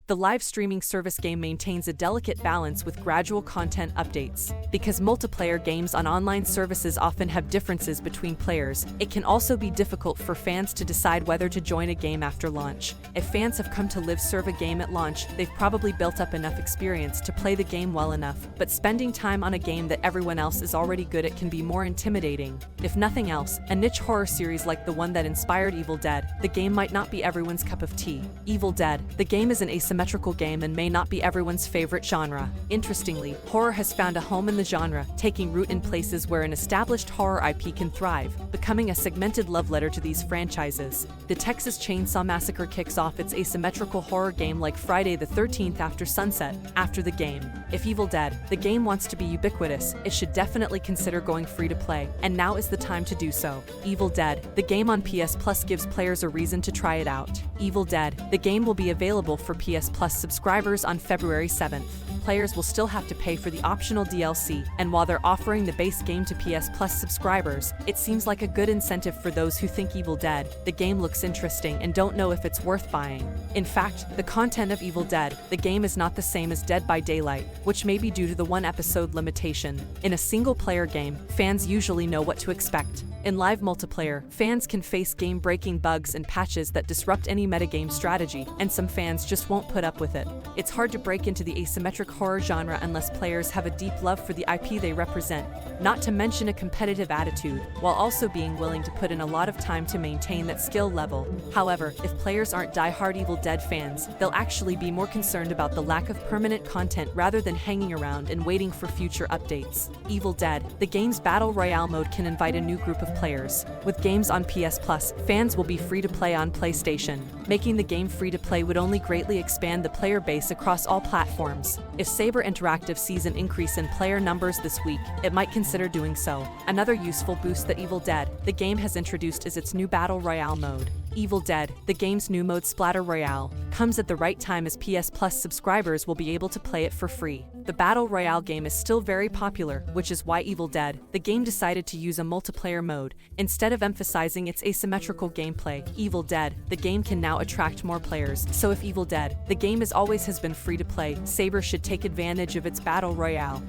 The live streaming service game maintains a delicate balance with gradual content updates. Because multiplayer games on online services often have differences between players, it can also be difficult for fans to decide whether to join a game after launch. If fans have come to live serve a game at launch, they've probably built up enough experience to play the game well enough, but spending time on a game that everyone else is already good at can be more intimidating. If nothing else, a niche horror series like the one that inspired Evil Dead, the game might not be everyone's cup of tea. Evil Dead, the game is an asymmetrical game and may not be everyone's favorite genre. Interestingly, horror has found a home in the genre, taking root in places where an established horror IP can thrive, becoming a segmented love letter to these franchises. The Texas Chainsaw Massacre kicks off its asymmetrical horror game like Friday the 13th after sunset. After the game, if Evil Dead, the game wants to be ubiquitous, it should definitely consider going free to play, and now is the time to do so. Evil Dead, the game on PS Plus gives players a reason to try it out. Evil Dead, the game will be available for PS Plus subscribers on February 7th. Players will still have to pay for the optional DLC, and while they're offering the base game to PS Plus subscribers, it seems like a good incentive for those who think Evil Dead, the game looks interesting and don't know if it's worth buying. In fact, the content of Evil Dead, the game is not the same as Dead by Daylight, which may be due to the one-episode limitation. In a single-player game, fans usually know what to expect. In live multiplayer, fans can face game-breaking bugs and patches that disrupt any metagame strategy, and some fans just won't put up with it. It's hard to break into the asymmetric horror genre unless players have a deep love for the IP they represent, not to mention a competitive attitude, while also being willing to put in a lot of time to maintain that skill level. However, if players aren't die-hard Evil Dead fans, they'll actually be more concerned about the lack of permanent content rather than hanging around and waiting for future updates. Evil Dead, the game's Battle Royale mode can invite a new group of players. With games on PS Plus, fans will be free to play on PlayStation. Making the game free to play would only greatly expand the player base across all platforms. If Saber Interactive sees an increase in player numbers this week, it might consider doing so. Another useful boost that Evil Dead, the game has introduced is its new Battle Royale mode. Evil Dead, the game's new mode Splatter Royale, comes at the right time as PS Plus subscribers will be able to play it for free. The Battle Royale game is still very popular, which is why Evil Dead, the game decided to use a multiplayer mode. Instead of emphasizing its asymmetrical gameplay, Evil Dead, the game can now attract more players. So if Evil Dead, the game always has been free to play, Saber should take advantage of its Battle Royale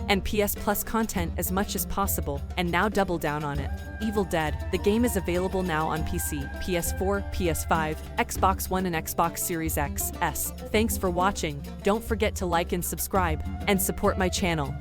and PS Plus content as much as possible, and now double down on it. Evil Dead, the game is available now on PC, PS4, PS5, Xbox One and Xbox Series X, S. Thanks for watching. Don't forget to like and subscribe, and support my channel.